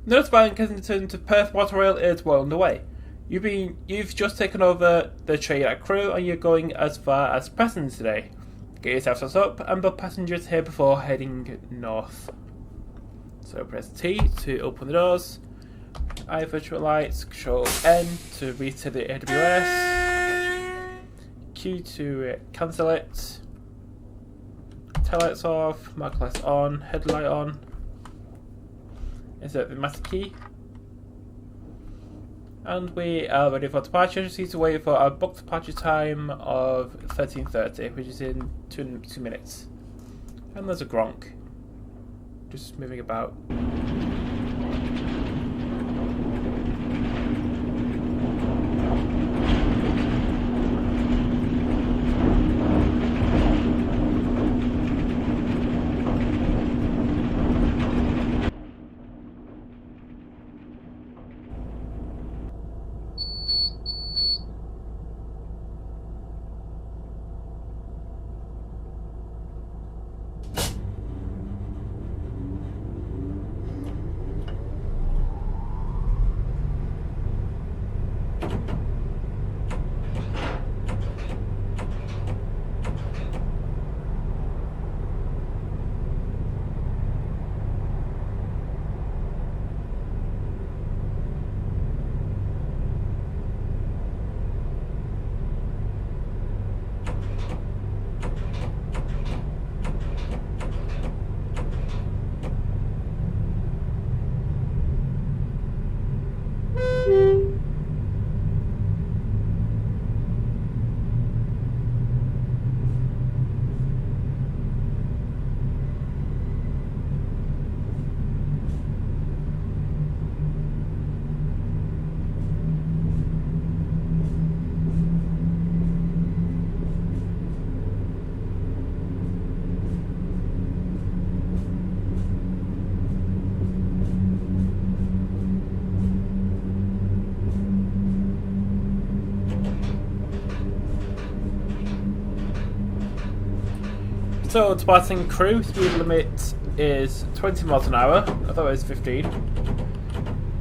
Northbound Kensington to Perth Waterrail is well underway. You've just taken over the train at Crewe and you're going as far as Preston today. Get yourself set up and book passengers here before heading north. So press T to open the doors. I virtual lights, Control N to reset the AWS. Q to cancel it. Tail lights off, mark lights on, headlight on. Insert the master key. And we are ready for departure. Just need to wait for our booked departure time of 13:30, which is in 2 minutes. And there's a Gronk just moving about. So departing Crewe, speed limit is 20 miles an hour. I thought it was 15.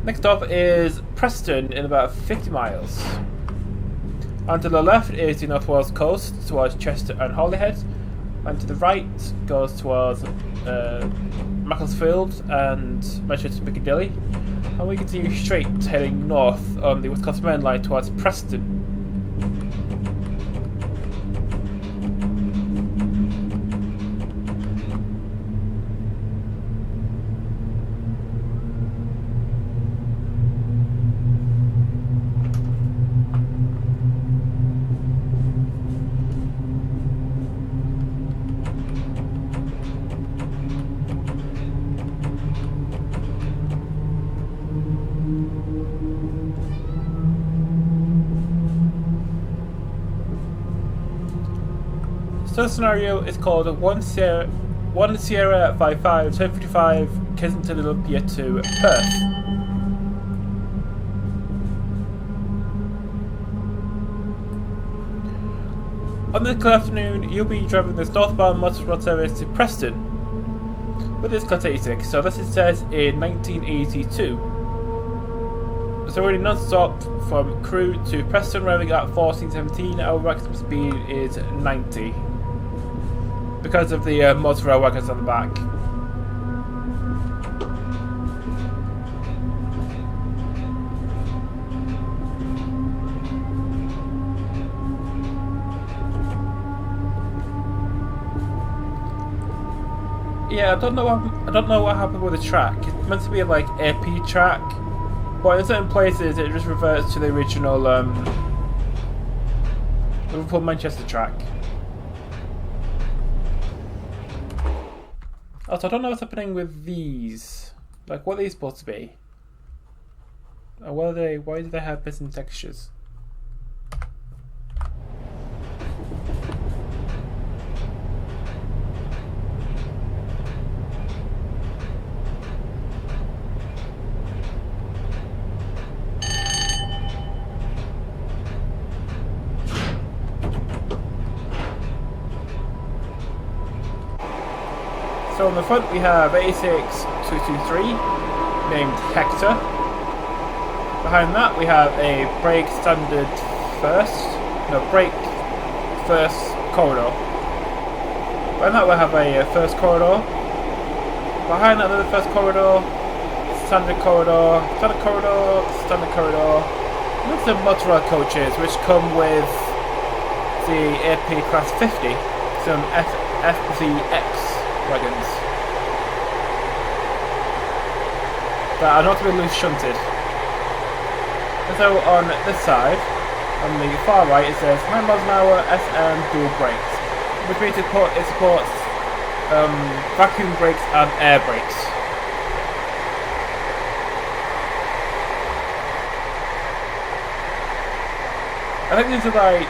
Next stop is Preston in about 50 miles. And to the left is the North Wales coast towards Chester and Holyhead. And to the right goes towards Macclesfield and Manchester Piccadilly. And we continue straight heading north on the West Coast Main Line towards Preston. So the scenario is called 1 Sierra 55 1055 Kensington Olympia to Perth. On this clear afternoon, you'll be driving this northbound motorway service to Preston with this car 86. So this is set in 1982. It's already non-stop from Crewe to Preston, arriving at 14:17. Our maximum speed is 90. Because of the motorway wagons on the back. Yeah, I don't know what happened with the track. It's meant to be like AP track, but in certain places it just reverts to the original Liverpool Manchester track. Also, I don't know what's happening with these. Like, what are they supposed to be? Or what are they? Why do they have missing textures? So on the front we have 86223, named Hector. Behind that we have a brake first corridor. Behind that we have a first corridor. Behind that another first corridor, standard corridor, standard corridor, standard corridor. And some motor coaches which come with the AP Class 50, some FZX wagons that are not to be loose shunted. And so on this side, on the far right, it says 9 miles an hour SM dual brakes, which means it supports vacuum brakes and air brakes. I think these are like, I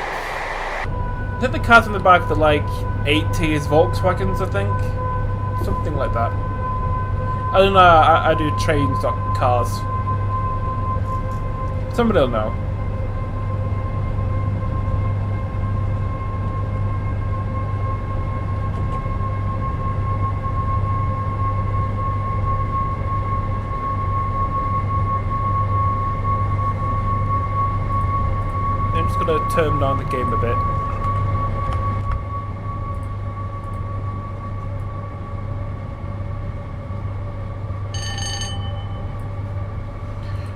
think the cars on the back are like 80s Volkswagens, I think, something like that. I don't know. I do trains, not cars. Somebody will know. I'm just gonna turn down the game a bit.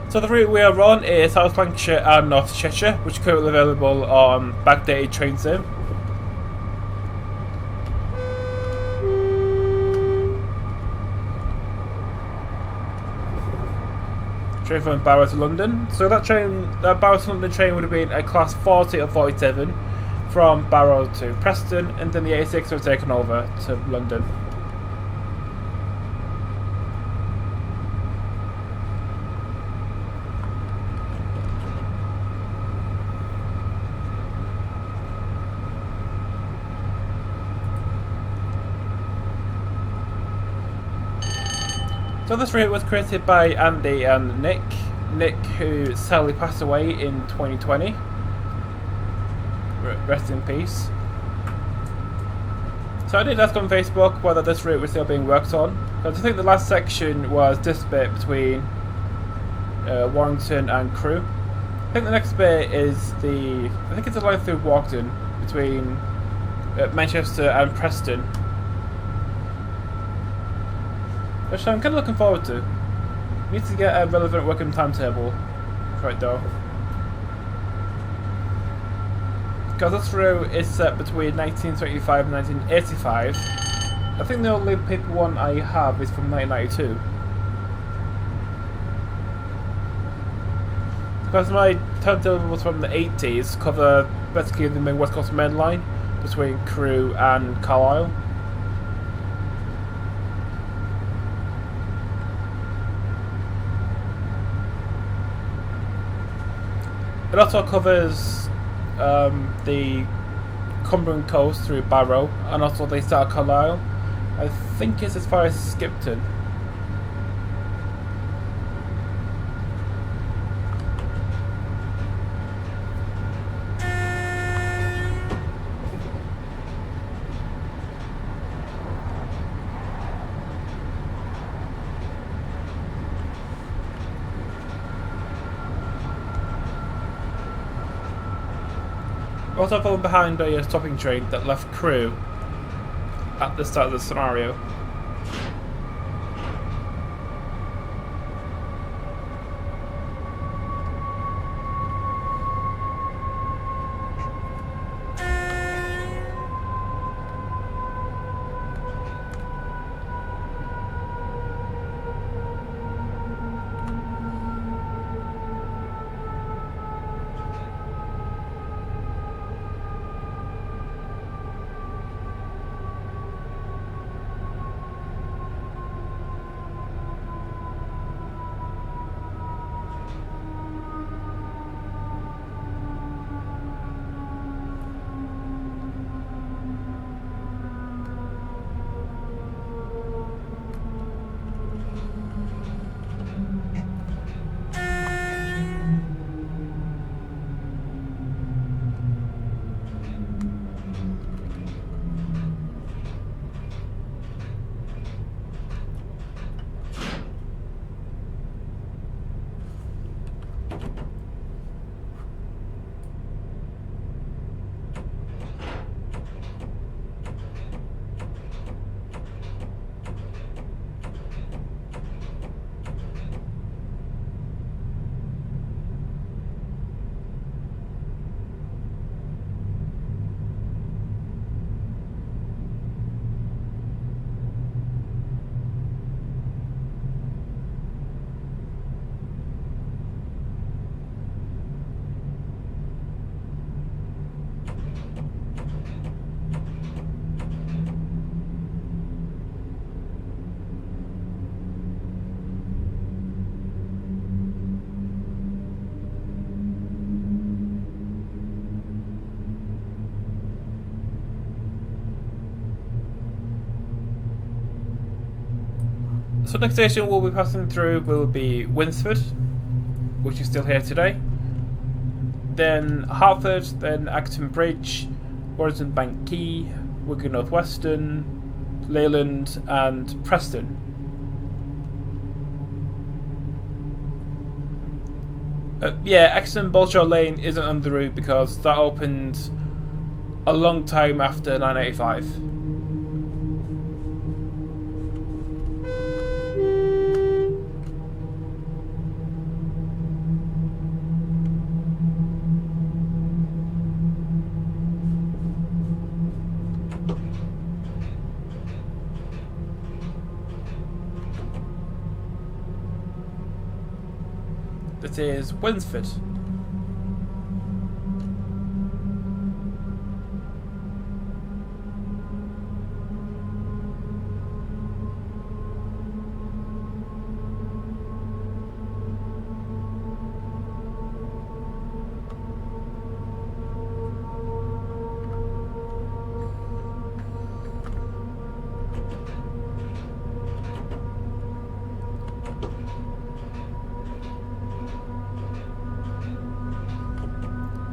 So the route we are on is South Lancashire and North Cheshire, which are currently available on backdated train sim. Train from Barrow to London. So that Barrow to London train would have been a class 40 or 47 from Barrow to Preston, and then the 86 would have taken over to London. So this route was created by Andy and Nick. Nick, who sadly passed away in 2020. Rest in peace. So I did ask on Facebook whether this route was still being worked on, because I think the last section was this bit between Warrington and Crewe. I think the next bit is I think it's a line through Warrington between Manchester and Preston, which I'm kind of looking forward to. Need to get a relevant working timetable for it though, because this route is set between 1925 and 1985. I think the only paper one I have is from 1992. Because my timetable was from the 80s, cover basically the main West Coast Main Line between Crewe and Carlisle. It also covers the Cumbrian coast through Barrow, and also they start at Carlisle. I think it's as far as Skipton. Also falling behind a stopping train that left Crewe at the start of the scenario. So next station we'll be passing through will be Winsford, which is still here today. Then Hartford, then Acton Bridge, Warrington Bank Quay, Wigan North Western, Leyland and Preston. Yeah, Exton Bolshaw Lane isn't on the route because that opened a long time after 985. This is Winsford.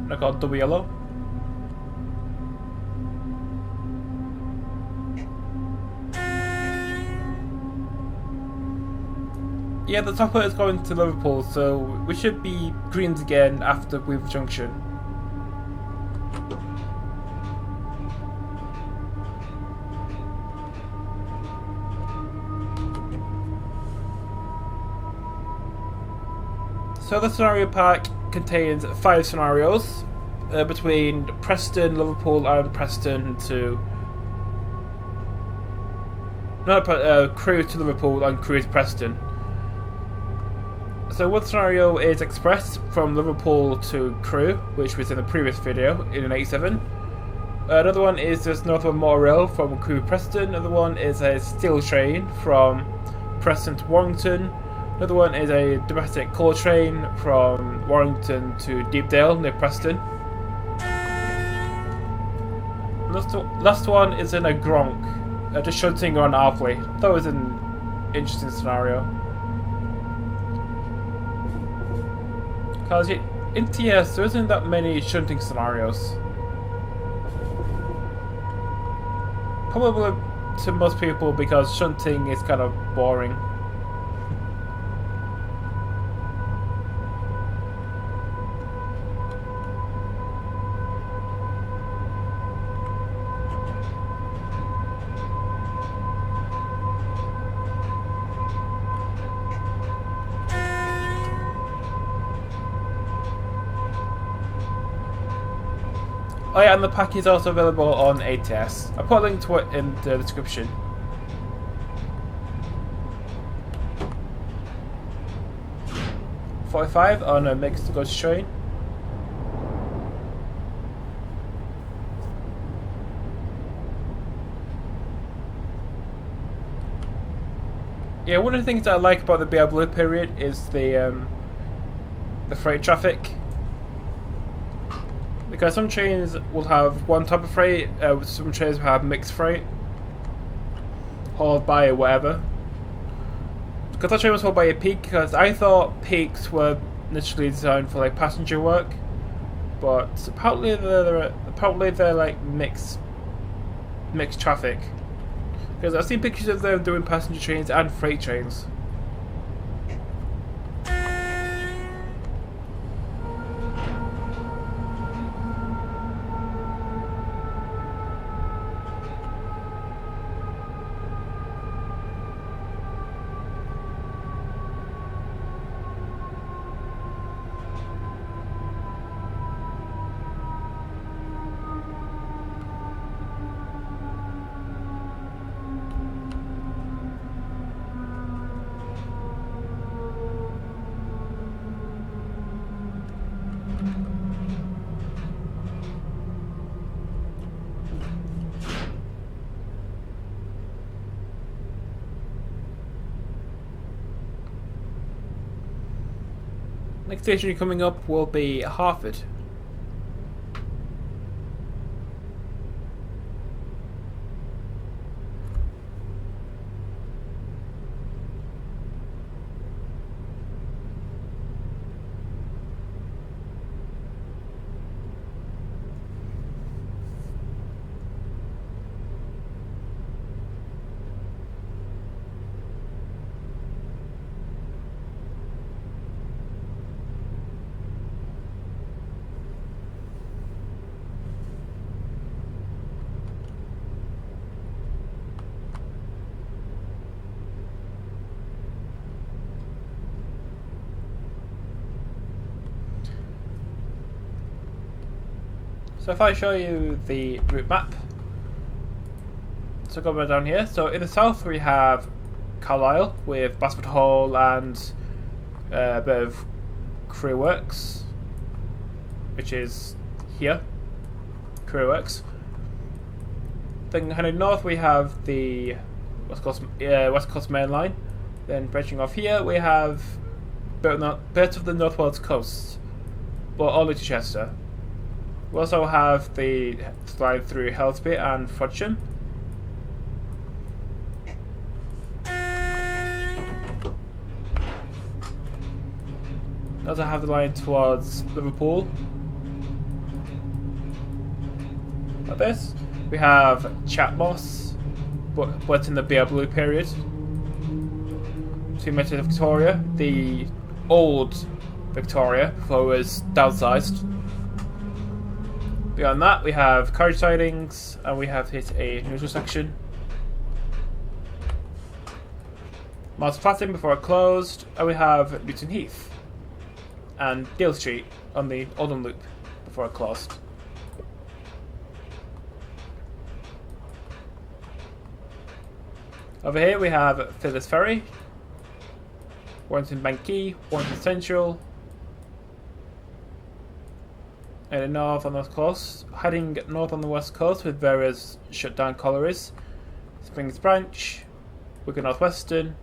I got double yellow. Yeah, the topper is going to Liverpool, so we should be greens again after Weaver Junction. So the scenario pack contains 5 scenarios between Preston, Liverpool and Preston to Crewe to Liverpool and Crewe to Preston. So one scenario is express from Liverpool to Crewe, which was in the previous video in an 87. Another one is just Northbound monorail from Crewe to Preston. Another one is a steel train from Preston to Warrington. Another one is a domestic coal train from Warrington to Deepdale near Preston. Last one is in a Gronk, just shunting on Arpley. That was an interesting scenario. Because in TS there isn't that many shunting scenarios. Probably to most people because shunting is kind of boring. Oh yeah, and the pack is also available on ATS. I'll put a link to it in the description. .45 on a mixed goods train. Yeah, one of the things that I like about the BR Blue period is the freight traffic. Because some trains will have one type of freight, some trains will have mixed freight, hauled by whatever. Because that train was hauled by a peak, because I thought peaks were initially designed for like passenger work, but apparently they're like mixed traffic. Because I've seen pictures of them doing passenger trains and freight trains. Next station coming up will be Hartford. So if I show you the route map, so going down here. So in the south we have Carlisle with Basford Hall and a bit of Crewe Works, which is here, Crewe Works. Then heading north we have the West Coast Main Line. Then branching off here we have bit of the northwest coast, but only to Chester. We also have the line through Helsby and Frodsham. We also have the line towards Liverpool. Like this. We have Chatmoss, but in the BR Blue period. 2 meters of Victoria, the old Victoria before it was downsized. Beyond that, we have carriage sidings, and we have hit a neutral section. Mars Platting before it closed, and we have Newton Heath and Dale Street on the Oldham Loop before it closed. Over here we have Phyllis Ferry, Warrington Bank Quay, Warrington Central, and in north on the coast, heading north on the west coast with various shutdown collieries, Springs Branch, Wigan North Western.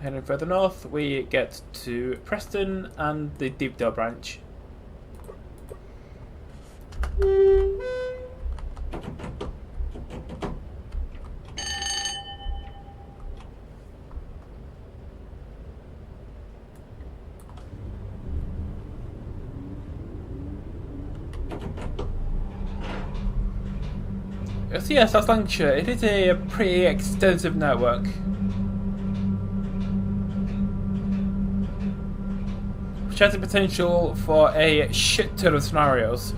Heading further north, we get to Preston and the Deepdale Branch. So yeah, South Lancashire, it is a pretty extensive network, which has the potential for a shit ton of scenarios.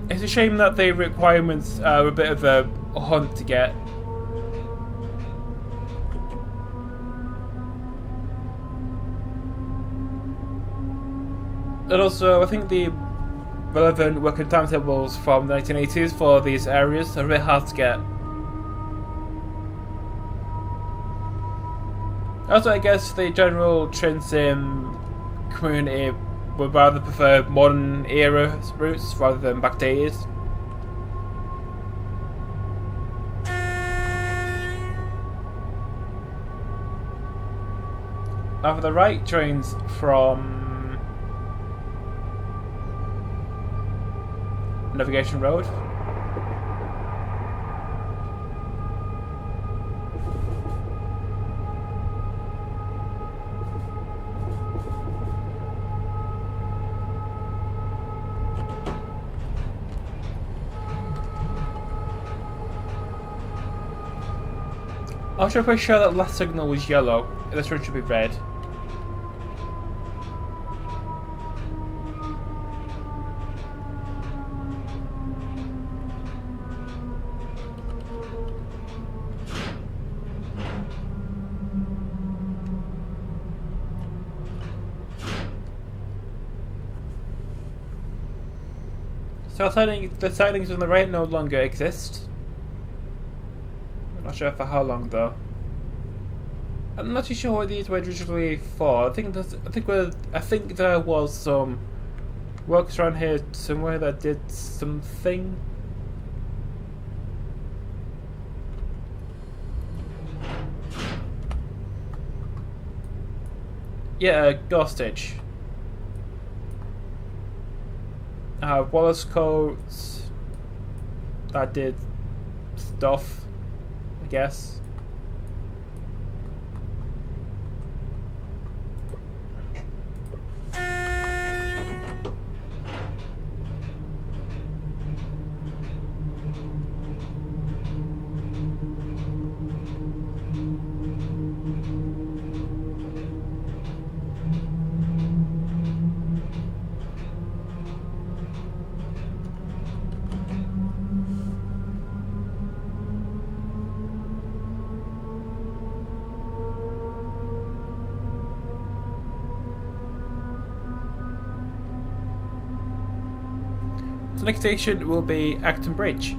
It's a shame that the requirements are a bit of a hunt to get. And also, I think the relevant working timetables from the 1980s for these areas are a bit hard to get. Also, I guess the general train sim community would rather prefer modern era routes rather than backdated. Now for the right, trains from Navigation Road. I was pretty sure that last signal was yellow, this one should be red. So the sidings on the right no longer exist. I'm not sure for how long though. I'm not too sure what these were originally for. I think there was some works around here somewhere that did something. Yeah, Ghostage. Wallace Coates that did stuff, I guess. So next station will be Acton Bridge.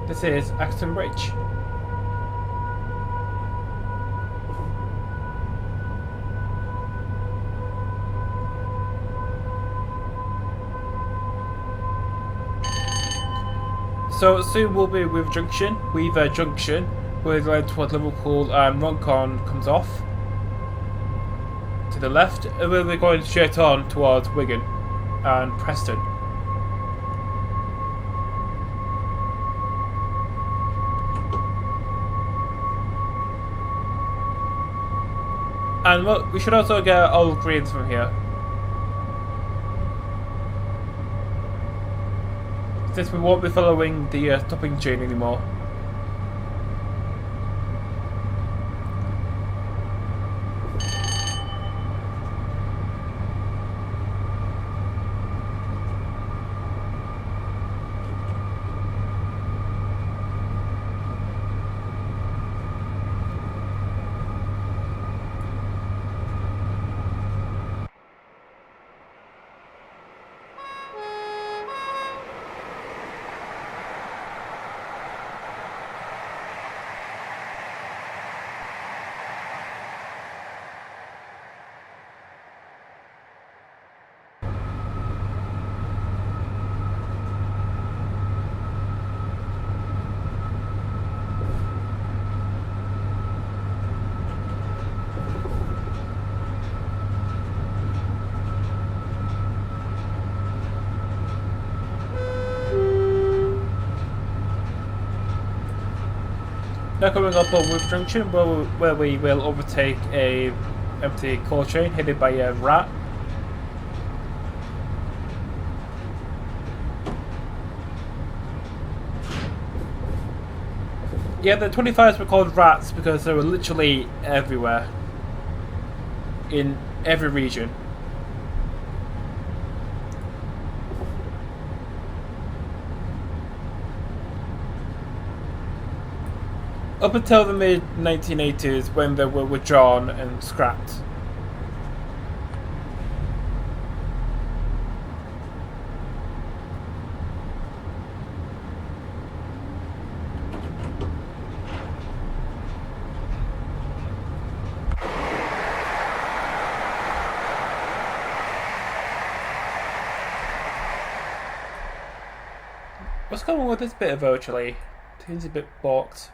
This is Acton Bridge. So soon we'll be with Weaver Junction, where we're going towards Liverpool and Runcorn comes off. To the left, and we'll be going straight on towards Wigan and Preston. And look, we should also get Old Greens from here. Since we won't be following the stopping chain anymore. Now coming up on Wolf Junction, where we will overtake a empty coal train headed by a rat. Yeah, the 25s were called rats because they were literally everywhere. In every region. Up until the mid-1980s when they were withdrawn and scrapped. What's going on with this bit eventually? It seems a bit balked.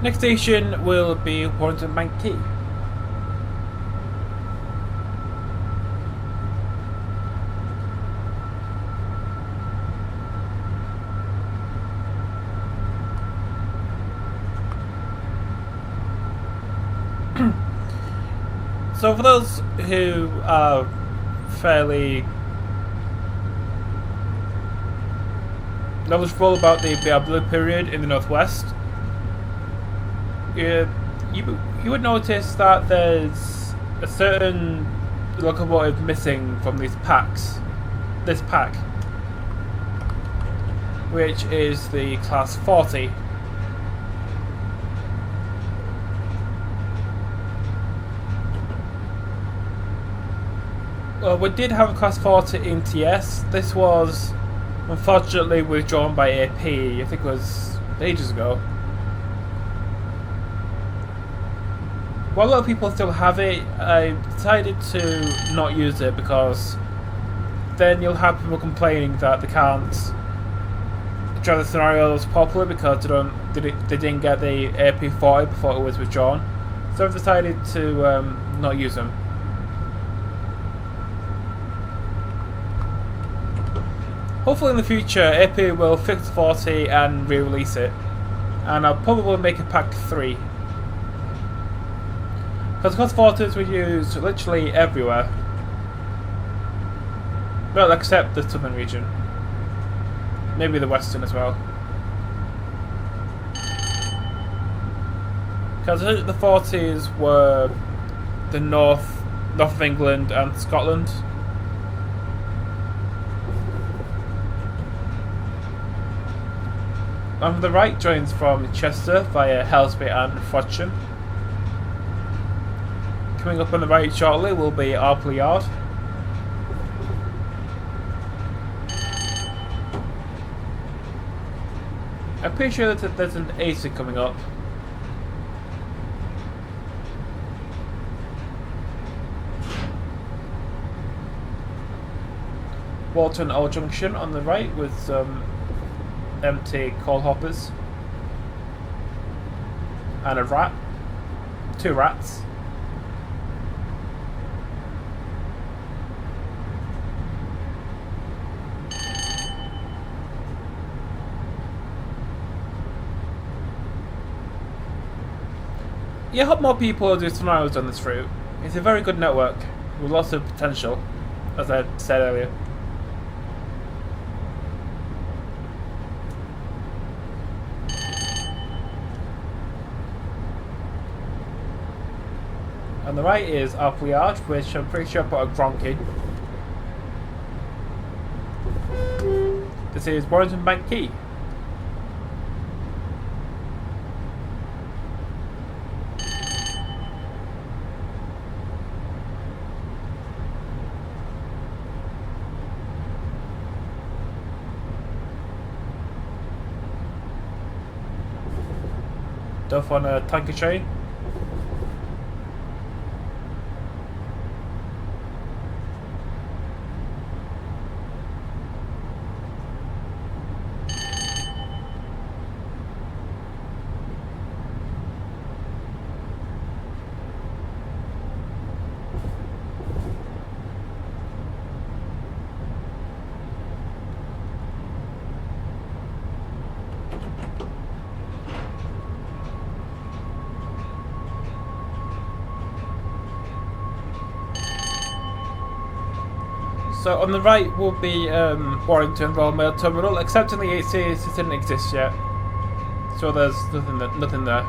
Next station will be Warrington Bank Quay. So for those who are fairly knowledgeable about the Blue period in the northwest, you would notice that there's a certain locomotive missing from these packs. This pack, which is the Class 40. Well, we did have a Class 40 in TS. This was unfortunately withdrawn by AP. I think it was ages ago. While a lot of people still have it, I decided to not use it because then you'll have people complaining that they can't try the scenarios properly because they didn't get the AP40 before it was withdrawn. So I've decided to not use them. Hopefully in the future AP will fix the 40 and re-release it, and I'll probably make a pack 3. Because Class 40s were used literally everywhere. Well, except the southern region. Maybe the western as well. Because the 40s were the north of England and Scotland. On the right joins from Chester via Helsby and Frodsham. Coming up on the right shortly will be Arpley Yard. I'm pretty sure that there's an AC coming up. Walton Old Junction on the right with some empty coal hoppers. And a rat. 2 rats. Yeah, I hope more people do scenarios on this route. It's a very good network with lots of potential, as I said earlier. On the right is Arpley Yard, which I'm pretty sure I put a Gronk in. This is Warrington Bank Quay. Duff on a tanker train. So on the right will be Warrington Royal Mail Terminal, except in the 8Cs it didn't exist yet. So there's nothing there.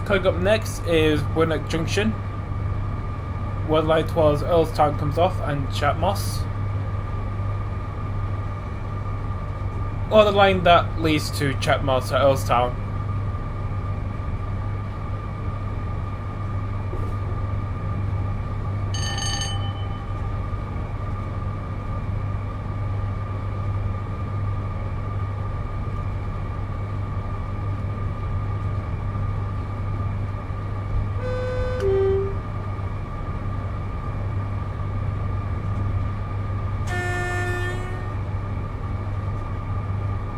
Coming up next is Winnock Junction, where the line towards Earlstown comes off, and Chatmoss. Or the line that leads to Chatmoss at Earlstown.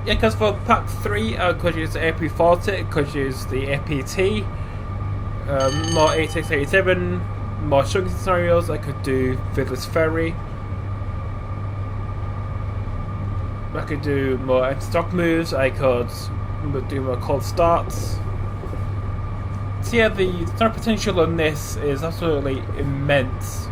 Yeah, because for pack 3, I could use the AP40, I could use the APT, more 8687, more shunting scenarios, I could do Fiddler's Ferry. I could do more anti-stock moves, I could do more cold starts. So yeah, the star potential on this is absolutely immense.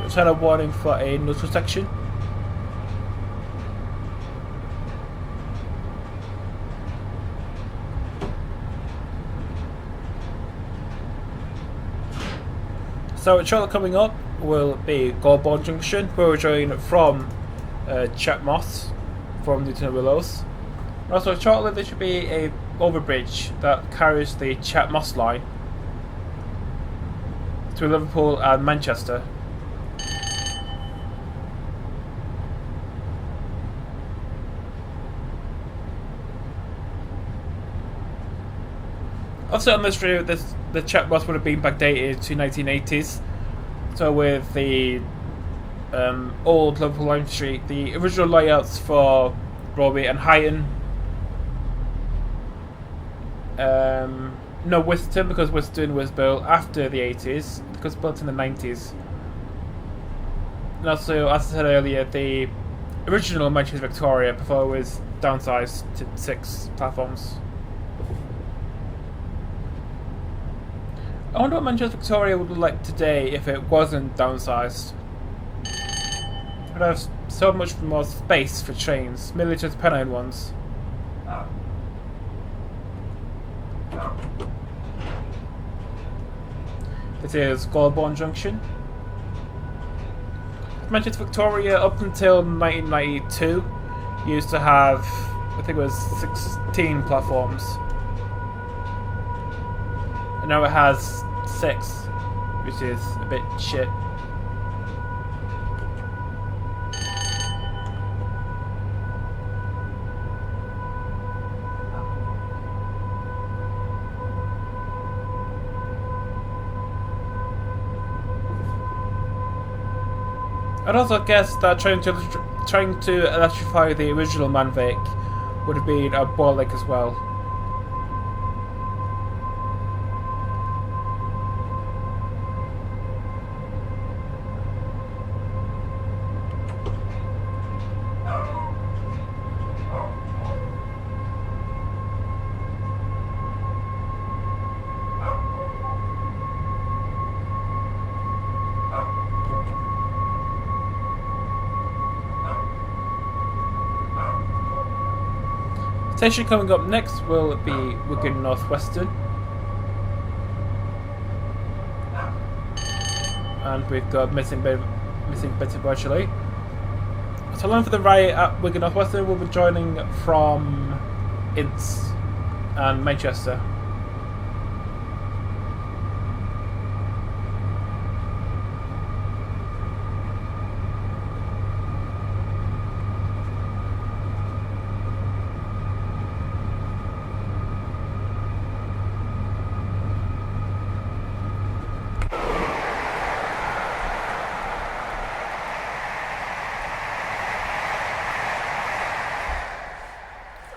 Just had a warning for a neutral section. So shortly coming up will be Northbound Junction, where we're joining from Chatmoss from Newton Willows. Also shortly there should be a overbridge that carries the Chatmoss line to Liverpool and Manchester. Also on this route, the Chatmoss would have been backdated to 1980s. So with the old Liverpool Line Street, the original layouts for Roby and Highton. No, Wiston, because Wiston was built after the 80s, because built in the 90s. And also, as I said earlier, the original Manchester Victoria before it was downsized to 6 platforms. I wonder what Manchester Victoria would look like today if it wasn't downsized. It would have so much more space for trains, mainly just Pennine ones. This is Northbound Junction. Manchester Victoria up until 1992 used to have, I think it was 16 platforms. And now it has 6, which is a bit shit. I'd also guess that trying to electrify the original Manvic would have been a bollock as well. Station coming up next will be Wigan North Western, and we've got missing bits of virtually. So along for the ride at Wigan North Western, we'll be joining from Ince and Manchester.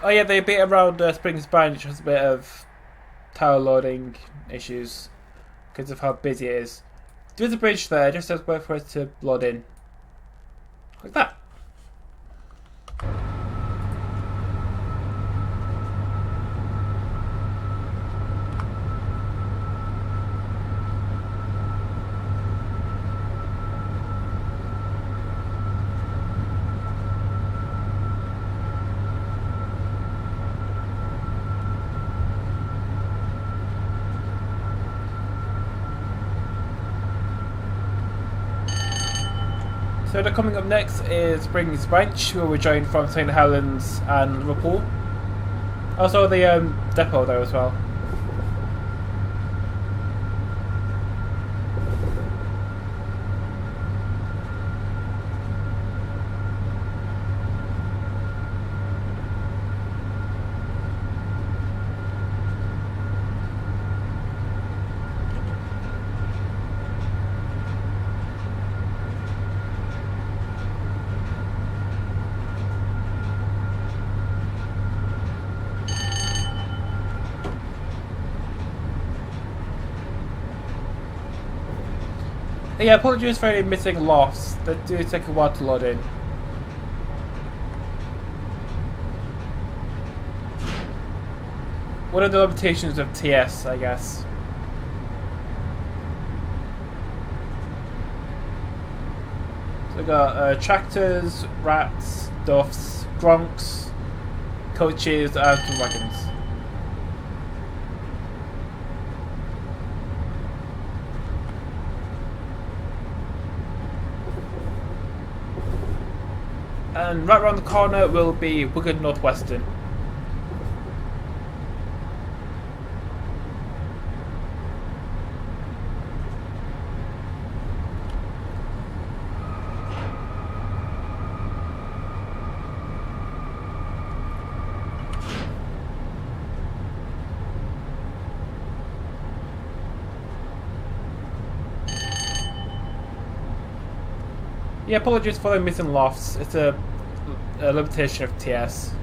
Oh yeah, the bit around Springs Branch has a bit of tower loading issues because of how busy it is. There's a bridge there, just as wait for it to load in. Like that. So coming up next is Springs Branch, where we're joined from St Helens and Liverpool. Also the depot there as well. Yeah, apologies for any missing lofts. They do take a while to load in. One of the limitations of TS, I guess. So we got tractors, rats, duffs, gronks, coaches, and some wagons. And right around the corner will be Wigan Northwestern. Yeah, apologies for the missing lofts. It's a limitation of TS.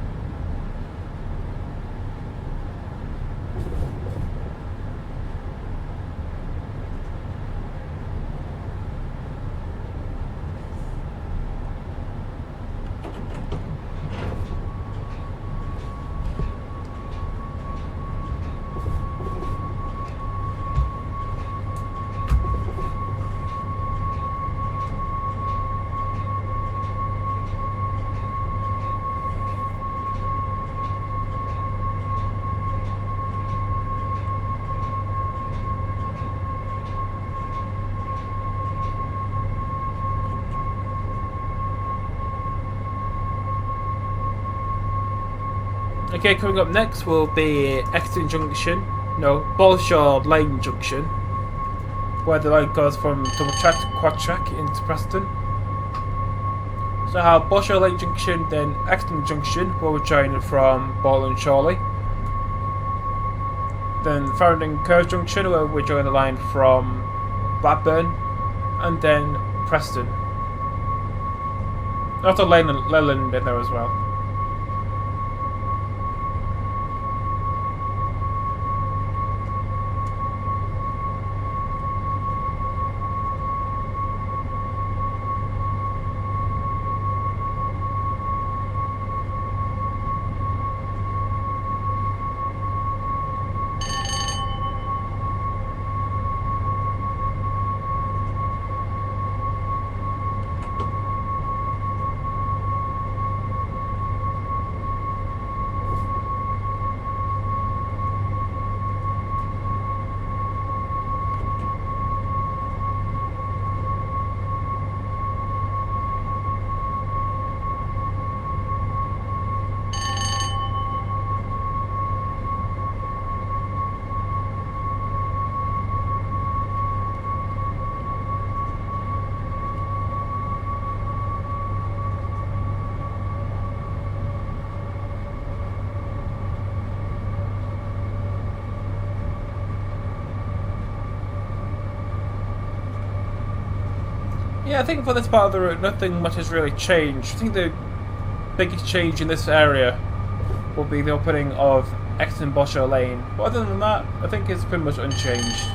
Okay, coming up next will be Exton Junction, no, Bolshaw Lane Junction, where the line goes from double track to quad track into Preston. So I have Bolshaw Lane Junction, then Exton Junction, where we're joining from Bolton Chorley. Then Farringdon Curve Junction, where we're joining the line from Blackburn, and then Preston. Also Leyland in there as well. Yeah, I think for this part of the route, nothing much has really changed. I think the biggest change in this area will be the opening of Exton Bolshaw Lane. But other than that, I think it's pretty much unchanged.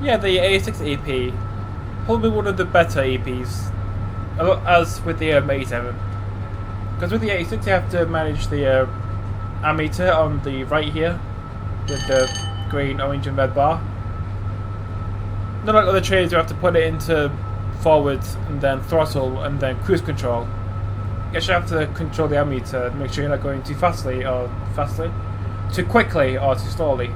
Yeah, the A6 EP, probably one of the better EPs, as with the A7. Because with the A6 you have to manage the ammeter on the right here, with the green, orange and red bar. Not like other trains, you have to put it into forwards and then throttle and then cruise control. You should have to control the ammeter, make sure you're not going too too quickly or too slowly.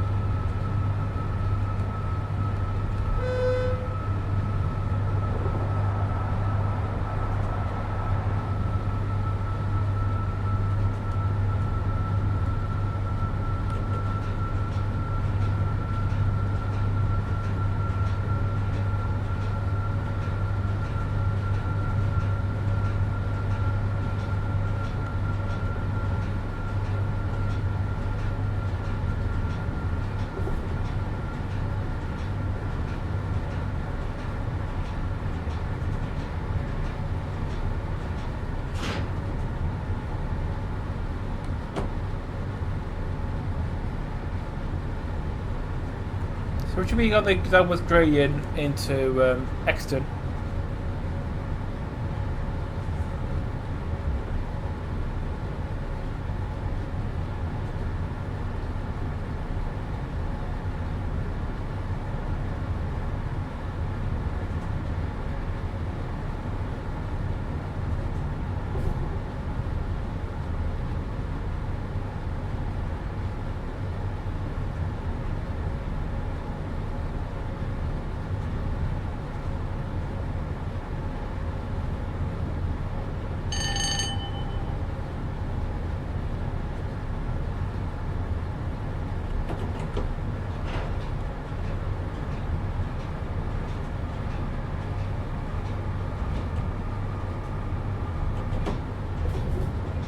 So what should we got the downwards gradient into Exton?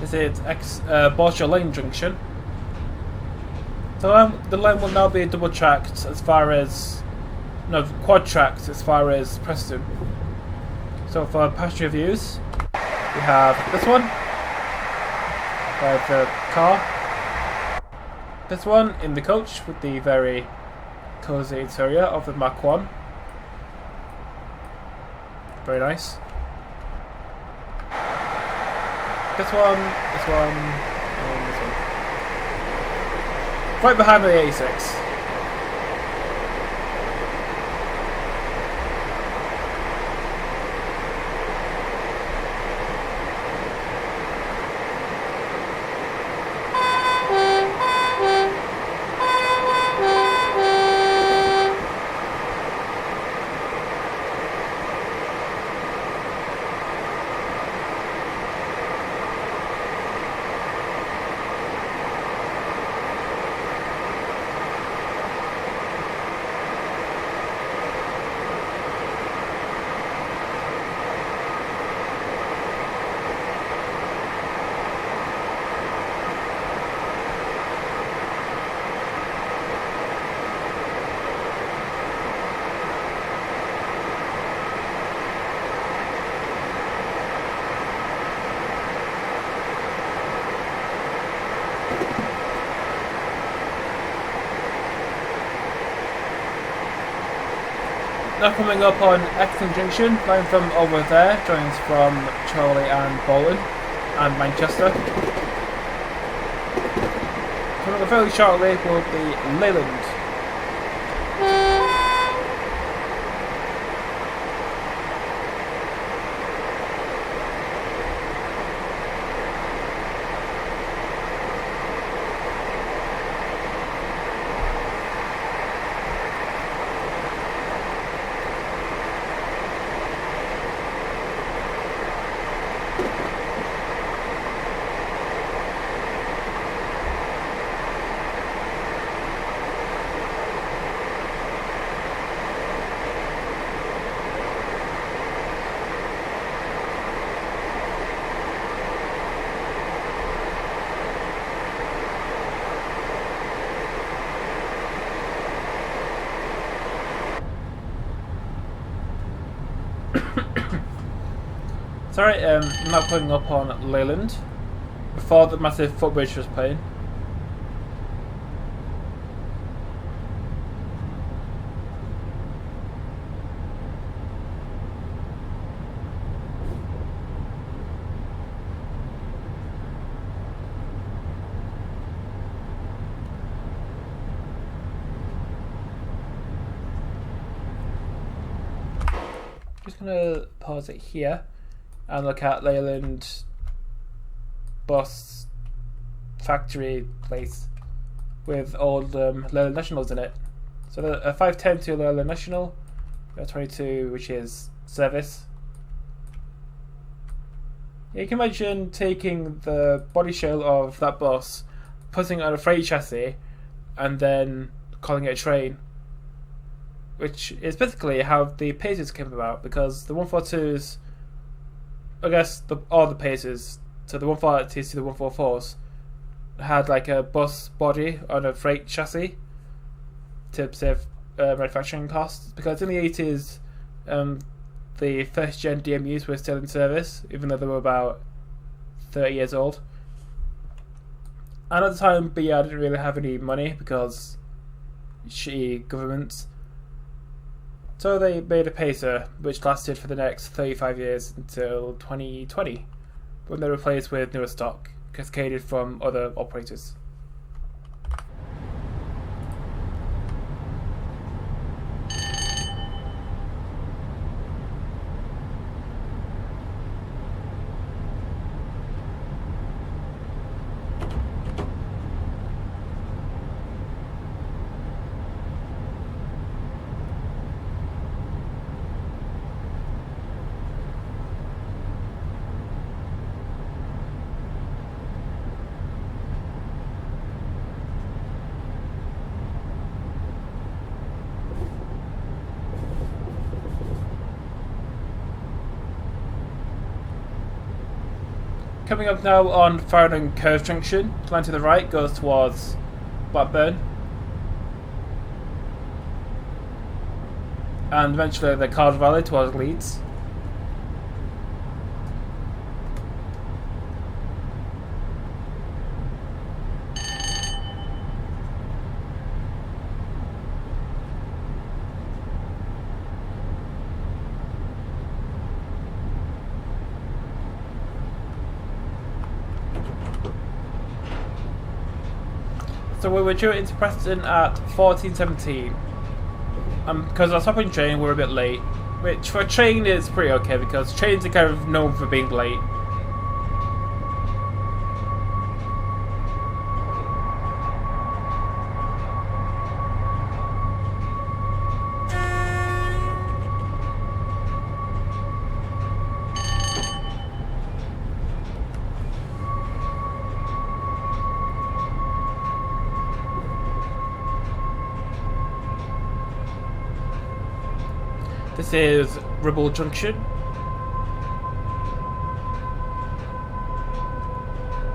This is Borsha Lane Junction. The line will now be double tracked as far as, no, quad tracked as far as Preston. So for passenger views, we have this one, the car, this one in the coach with the very cosy interior of the Mach 1. Very nice. This one, and this one. Right behind the A6. Now coming up on Exton Junction, line from over there joins from Chorley and Bolton and Manchester. Coming up very shortly will be Leyland. Sorry, I'm not putting up on Leyland before the massive footbridge was playing. Just gonna pause it here and look at Leyland bus factory place with all Leyland Nationals in it. So a 510 to Leyland National, a 22 which is service. Yeah, you can imagine taking the body shell of that bus, putting it on a freight chassis, and then calling it a train. Which is basically how the Pacers came about, because the 142s, I guess all the Pacers, so the 140s to the 144s, had like a bus body on a freight chassis to save manufacturing costs, because in the 80s the first gen DMUs were still in service, even though they were about 30 years old. And at the time, BR didn't really have any money because shitty governments. So they made a Pacer, which lasted for the next 35 years until 2020, when they were replaced with newer stock, cascaded from other operators. Coming up now on Farringdon Curve Junction, line to the right goes towards Blackburn, and eventually the Card Valley towards Leeds. So we were due into Preston at 14:17. Because our stopping train, we're a bit late. Which for a train is pretty okay, because trains are kind of known for being late. This is Ribble Junction.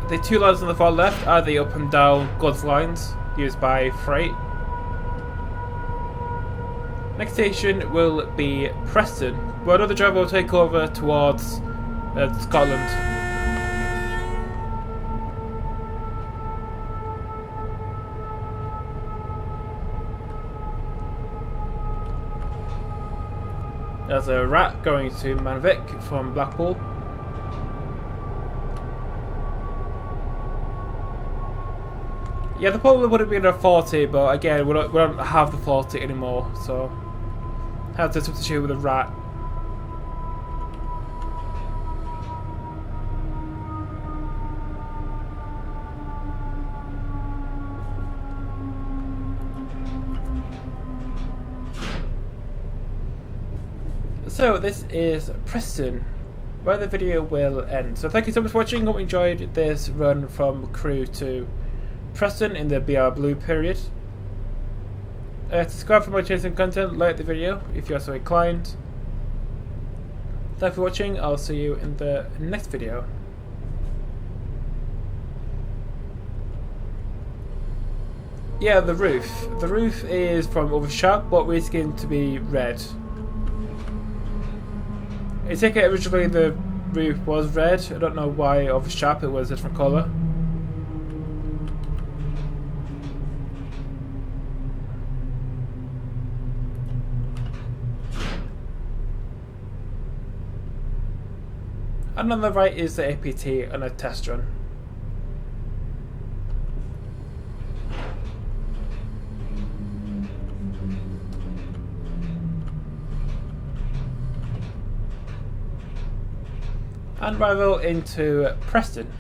The two lines on the far left are the up and down goods lines used by freight. Next station will be Preston, where another driver will take over towards Scotland. There's a rat going to Manvic from Blackpool. Yeah, the probably would have been a 40, but again, we don't have the 40 anymore, so had to substitute with a rat. So this is Preston, where the video will end. So thank you so much for watching. Hope you enjoyed this run from Crewe to Preston in the BR Blue period. Subscribe for more chasing content, like the video if you're so inclined. Thanks for watching, I'll see you in the next video. Yeah, the roof. The roof is from Oversharp, but we're skin to be red. I think originally the roof was red. I don't know why Oversharp it was a different colour. And on the right is the APT and a test run. And rival into Preston.